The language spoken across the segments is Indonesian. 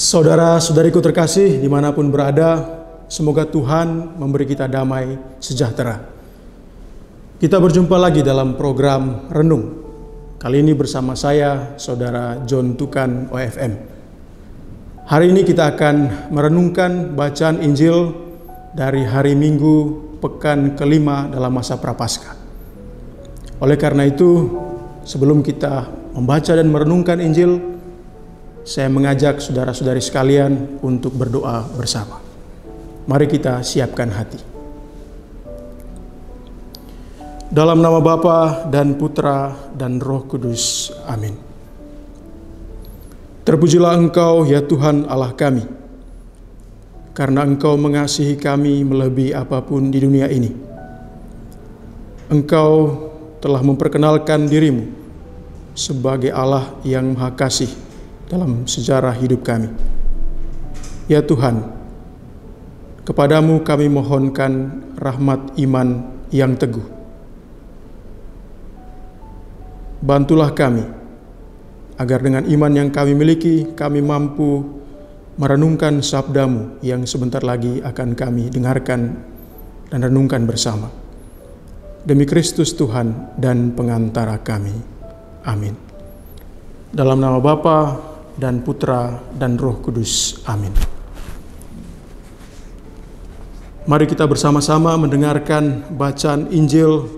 Saudara-saudariku terkasih dimanapun berada, semoga Tuhan memberi kita damai sejahtera. Kita berjumpa lagi dalam program Renung. Kali ini bersama saya, Saudara John Tukan OFM. Hari ini kita akan merenungkan bacaan Injil dari hari Minggu pekan kelima dalam masa Prapaskah. Oleh karena itu, sebelum kita membaca dan merenungkan Injil, saya mengajak saudara-saudari sekalian untuk berdoa bersama. Mari kita siapkan hati. Dalam nama Bapa dan Putra dan Roh Kudus. Amin. Terpujilah Engkau ya Tuhan Allah kami, karena Engkau mengasihi kami melebihi apapun di dunia ini. Engkau telah memperkenalkan dirimu sebagai Allah yang Maha Kasih dalam sejarah hidup kami. Ya Tuhan, kepadamu kami mohonkan rahmat iman yang teguh. Bantulah kami, agar dengan iman yang kami miliki, kami mampu merenungkan sabdamu yang sebentar lagi akan kami dengarkan dan renungkan bersama. Demi Kristus Tuhan dan pengantara kami. Amin. Dalam nama Bapa dan Putra dan Roh Kudus. Amin. Mari kita bersama-sama mendengarkan bacaan Injil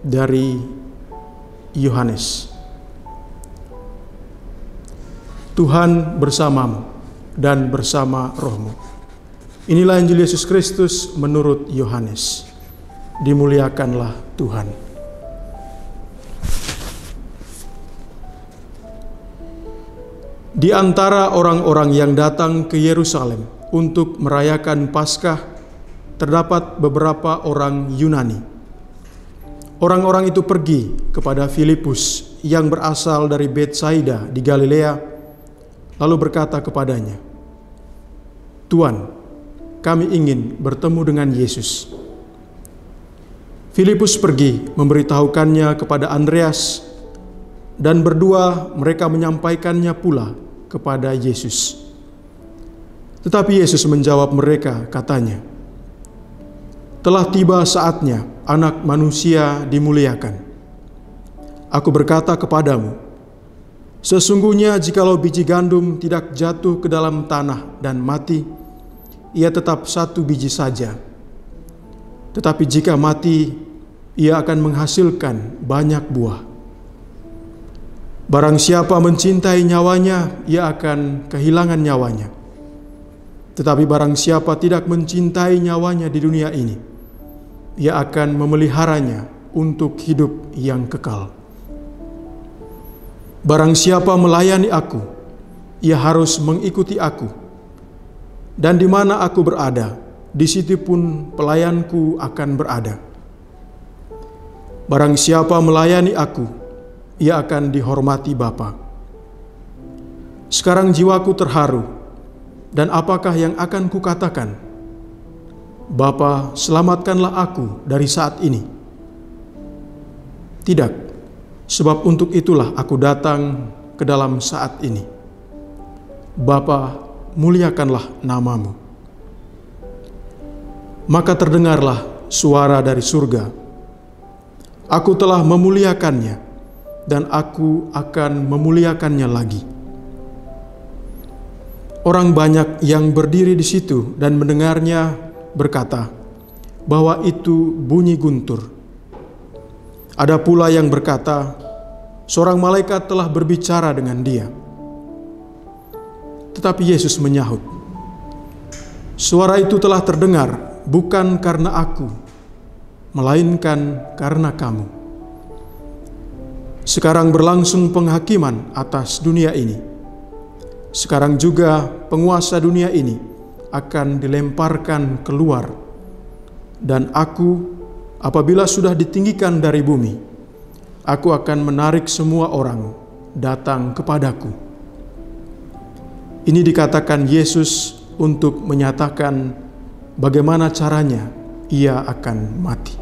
dari Yohanes. Tuhan bersamamu dan bersama rohmu. Inilah Injil Yesus Kristus menurut Yohanes. Dimuliakanlah Tuhan. Di antara orang-orang yang datang ke Yerusalem untuk merayakan Paskah, terdapat beberapa orang Yunani. Orang-orang itu pergi kepada Filipus yang berasal dari Betsaida di Galilea, lalu berkata kepadanya, "Tuan, kami ingin bertemu dengan Yesus." Filipus pergi memberitahukannya kepada Andreas, dan berdua mereka menyampaikannya pula kepada Yesus. Tetapi Yesus menjawab mereka, katanya, "Telah tiba saatnya Anak Manusia dimuliakan. Aku berkata kepadamu, sesungguhnya jikalau biji gandum tidak jatuh ke dalam tanah dan mati, ia tetap satu biji saja. Tetapi jika mati, ia akan menghasilkan banyak buah. Barang siapa mencintai nyawanya, ia akan kehilangan nyawanya. Tetapi barang siapa tidak mencintai nyawanya di dunia ini, ia akan memeliharanya untuk hidup yang kekal. Barang siapa melayani aku, ia harus mengikuti aku. Dan di mana aku berada, di situ pun pelayanku akan berada. Barang siapa melayani aku, ia akan dihormati Bapa. Sekarang jiwaku terharu, dan apakah yang akan kukatakan? Bapa, selamatkanlah aku dari saat ini. Tidak, sebab untuk itulah aku datang ke dalam saat ini. Bapa, muliakanlah namamu." Maka terdengarlah suara dari surga, "Aku telah memuliakannya, dan aku akan memuliakannya lagi." Orang banyak yang berdiri di situ dan mendengarnya berkata bahwa itu bunyi guntur. Ada pula yang berkata, seorang malaikat telah berbicara dengan dia. Tetapi Yesus menyahut, "Suara itu telah terdengar bukan karena aku, melainkan karena kamu. Sekarang berlangsung penghakiman atas dunia ini. Sekarang juga penguasa dunia ini akan dilemparkan keluar. Dan aku, apabila sudah ditinggikan dari bumi, aku akan menarik semua orang datang kepadaku." Ini dikatakan Yesus untuk menyatakan bagaimana caranya ia akan mati.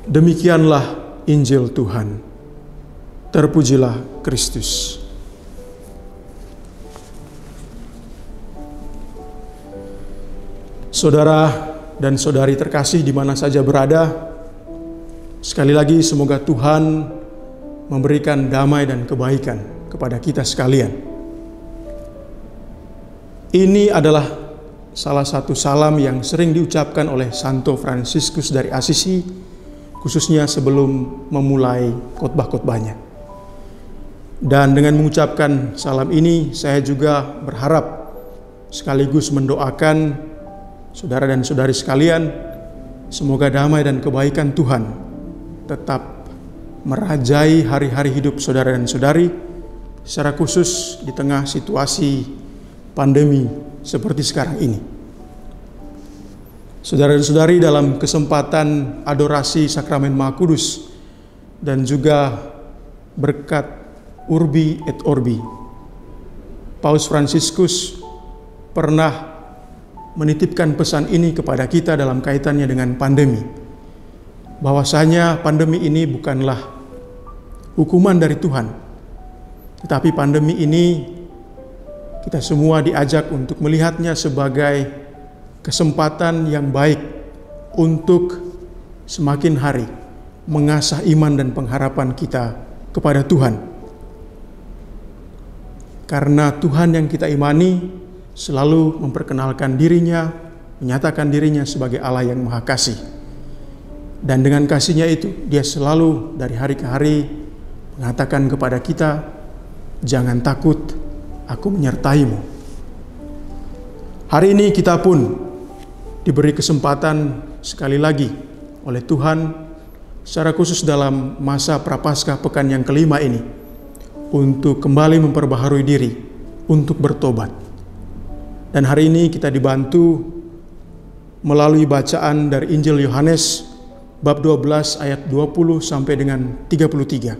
Demikianlah Injil Tuhan. Terpujilah Kristus. Saudara dan saudari terkasih di mana saja berada, sekali lagi semoga Tuhan memberikan damai dan kebaikan kepada kita sekalian. Ini adalah salah satu salam yang sering diucapkan oleh Santo Fransiskus dari Assisi, khususnya sebelum memulai khotbah-khotbahnya. Dan dengan mengucapkan salam ini, saya juga berharap sekaligus mendoakan saudara dan saudari sekalian, semoga damai dan kebaikan Tuhan tetap merajai hari-hari hidup saudara dan saudari, secara khusus di tengah situasi pandemi seperti sekarang ini. Saudara dan saudari, dalam kesempatan adorasi Sakramen Maha Kudus dan juga berkat Urbi et Orbi, Paus Fransiskus pernah menitipkan pesan ini kepada kita dalam kaitannya dengan pandemi. Bahwasanya pandemi ini bukanlah hukuman dari Tuhan, tetapi pandemi ini kita semua diajak untuk melihatnya sebagai kesempatan yang baik untuk semakin hari mengasah iman dan pengharapan kita kepada Tuhan. Karena Tuhan yang kita imani selalu memperkenalkan dirinya, menyatakan dirinya sebagai Allah yang Maha Kasih. Dan dengan kasihnya itu, Dia selalu dari hari ke hari mengatakan kepada kita, "Jangan takut, Aku menyertaimu." Hari ini kita pun diberi kesempatan sekali lagi oleh Tuhan, secara khusus dalam masa Prapaskah pekan yang kelima ini, untuk kembali memperbaharui diri, untuk bertobat. Dan hari ini kita dibantu melalui bacaan dari Injil Yohanes bab 12 ayat 20 sampai dengan 33.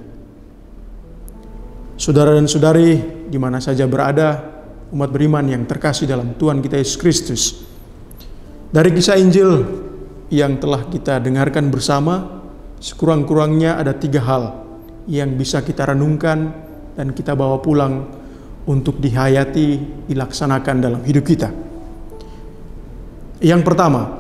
Saudara dan saudari di mana saja berada, umat beriman yang terkasih dalam Tuhan kita Yesus Kristus. Dari kisah Injil yang telah kita dengarkan bersama, sekurang-kurangnya ada 3 hal yang bisa kita renungkan dan kita bawa pulang untuk dihayati, dilaksanakan dalam hidup kita. Yang pertama,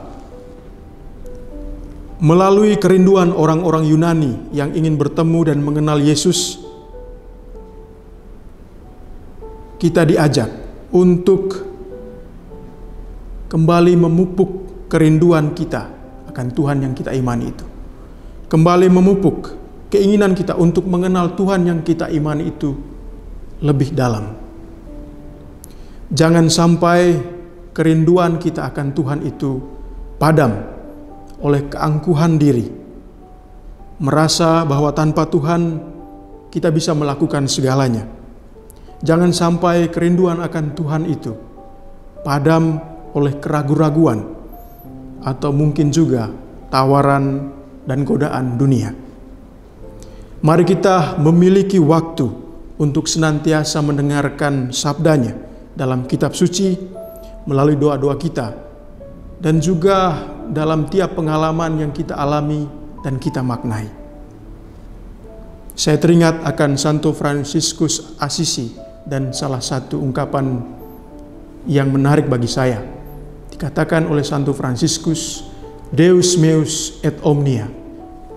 melalui kerinduan orang-orang Yunani yang ingin bertemu dan mengenal Yesus, kita diajak untuk kembali memupuk kerinduan kita akan Tuhan yang kita imani itu. Kembali memupuk keinginan kita untuk mengenal Tuhan yang kita imani itu lebih dalam. Jangan sampai kerinduan kita akan Tuhan itu padam oleh keangkuhan diri, merasa bahwa tanpa Tuhan kita bisa melakukan segalanya. Jangan sampai kerinduan akan Tuhan itu padam oleh keraguan-raguan atau mungkin juga tawaran dan godaan dunia. Mari kita memiliki waktu untuk senantiasa mendengarkan sabdanya dalam kitab suci, melalui doa-doa kita, dan juga dalam tiap pengalaman yang kita alami dan kita maknai. Saya teringat akan Santo Fransiskus Assisi dan salah satu ungkapan yang menarik bagi saya. Dikatakan oleh Santo Fransiskus, "Deus meus et omnia",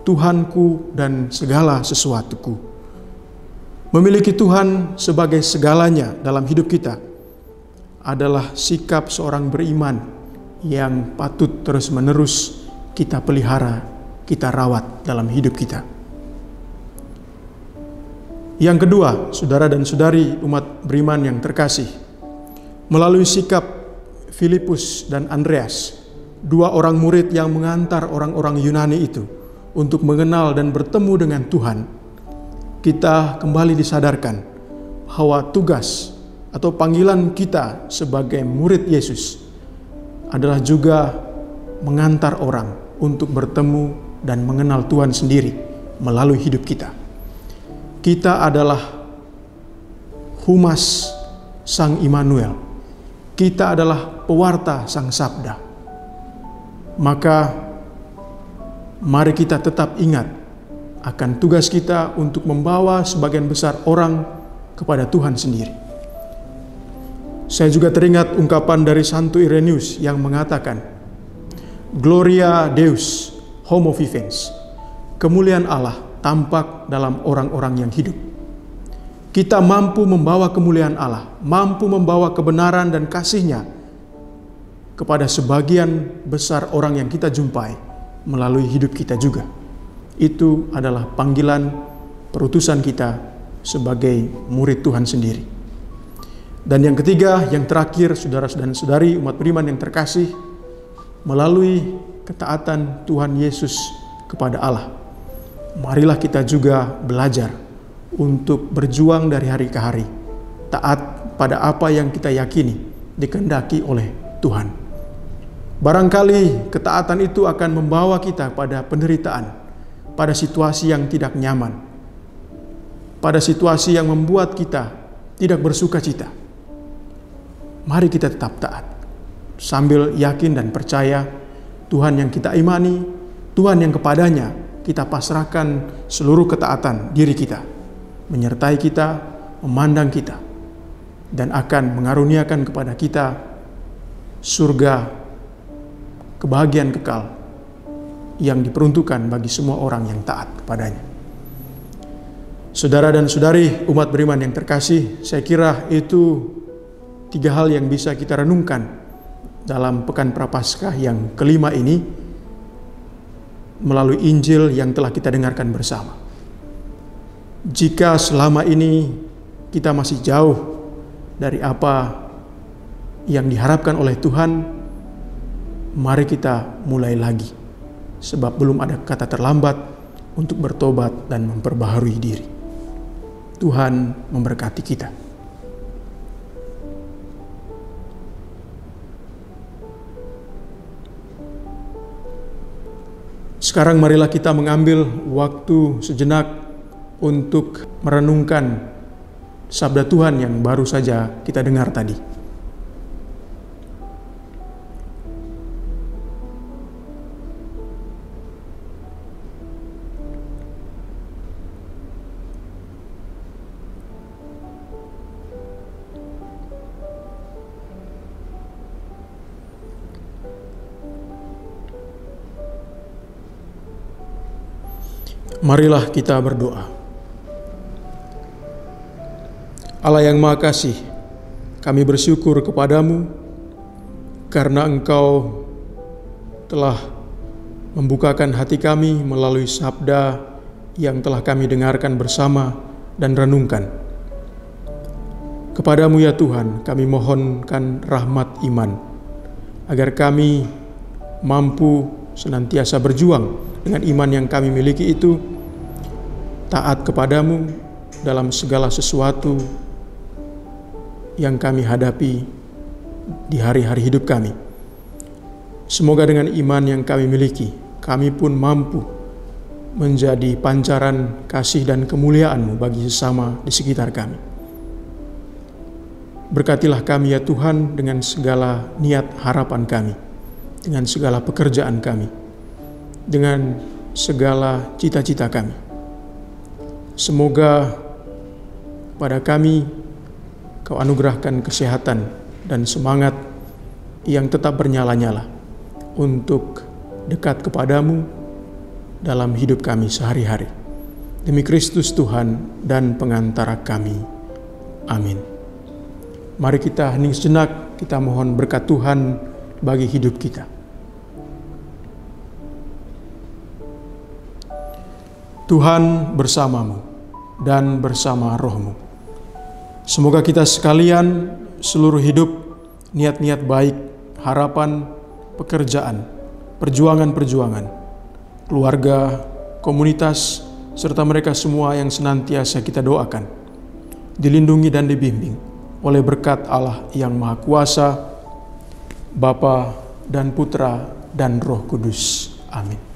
Tuhanku dan segala sesuatuku. Memiliki Tuhan sebagai segalanya dalam hidup kita adalah sikap seorang beriman yang patut terus-menerus kita pelihara, kita rawat dalam hidup kita. Yang kedua, saudara dan saudari umat beriman yang terkasih, melalui sikap Filipus dan Andreas, 2 orang murid yang mengantar orang-orang Yunani itu untuk mengenal dan bertemu dengan Tuhan, kita kembali disadarkan bahwa tugas atau panggilan kita sebagai murid Yesus adalah juga mengantar orang untuk bertemu dan mengenal Tuhan sendiri melalui hidup kita. Kita adalah humas Sang Immanuel. Kita adalah pewarta Sang Sabda. Maka mari kita tetap ingat akan tugas kita untuk membawa sebagian besar orang kepada Tuhan sendiri. Saya juga teringat ungkapan dari Santo Irenaeus yang mengatakan, Gloria Deus homo vivens, kemuliaan Allah tampak dalam orang-orang yang hidup. Kita mampu membawa kemuliaan Allah, mampu membawa kebenaran dan kasih-Nya kepada sebagian besar orang yang kita jumpai melalui hidup kita juga. Itu adalah panggilan perutusan kita sebagai murid Tuhan sendiri. Dan yang ketiga, yang terakhir, saudara dan saudari umat beriman yang terkasih, melalui ketaatan Tuhan Yesus kepada Allah, marilah kita juga belajar untuk berjuang dari hari ke hari, taat pada apa yang kita yakini dikehendaki oleh Tuhan. Barangkali ketaatan itu akan membawa kita pada penderitaan, pada situasi yang tidak nyaman, pada situasi yang membuat kita tidak bersuka cita. Mari kita tetap taat, sambil yakin dan percaya Tuhan yang kita imani, Tuhan yang kepadanya kita pasrahkan seluruh ketaatan diri kita, menyertai kita, memandang kita, dan akan mengaruniakan kepada kita surga, kebahagiaan kekal yang diperuntukkan bagi semua orang yang taat kepadanya. Saudara dan saudari umat beriman yang terkasih, saya kira itu 3 hal yang bisa kita renungkan dalam Pekan Prapaskah yang kelima ini melalui Injil yang telah kita dengarkan bersama. Jika selama ini kita masih jauh dari apa yang diharapkan oleh Tuhan, mari kita mulai lagi, sebab belum ada kata terlambat untuk bertobat dan memperbaharui diri. Tuhan memberkati kita. Sekarang marilah kita mengambil waktu sejenak untuk merenungkan sabda Tuhan yang baru saja kita dengar tadi. Marilah kita berdoa. Allah yang Maha Kasih, kami bersyukur kepadamu karena Engkau telah membukakan hati kami melalui sabda yang telah kami dengarkan bersama dan renungkan. Kepadamu ya Tuhan, kami mohonkan rahmat iman, agar kami mampu senantiasa berjuang dengan iman yang kami miliki itu, taat kepadamu dalam segala sesuatu yang kami hadapi di hari-hari hidup kami. Semoga dengan iman yang kami miliki, kami pun mampu menjadi pancaran kasih dan kemuliaan-Mu bagi sesama di sekitar kami. Berkatilah kami ya Tuhan dengan segala niat harapan kami, dengan segala pekerjaan kami, dengan segala cita-cita kami. Semoga pada kami Kau anugerahkan kesehatan dan semangat yang tetap bernyala-nyala untuk dekat kepadamu dalam hidup kami sehari-hari. Demi Kristus Tuhan dan pengantara kami. Amin. Mari kita hening sejenak, kita mohon berkat Tuhan bagi hidup kita. Tuhan bersamamu dan bersama rohmu. Semoga kita sekalian seluruh hidup, niat-niat baik, harapan, pekerjaan, perjuangan-perjuangan, keluarga, komunitas, serta mereka semua yang senantiasa kita doakan, dilindungi dan dibimbing oleh berkat Allah yang Maha Kuasa, Bapa dan Putra dan Roh Kudus. Amin.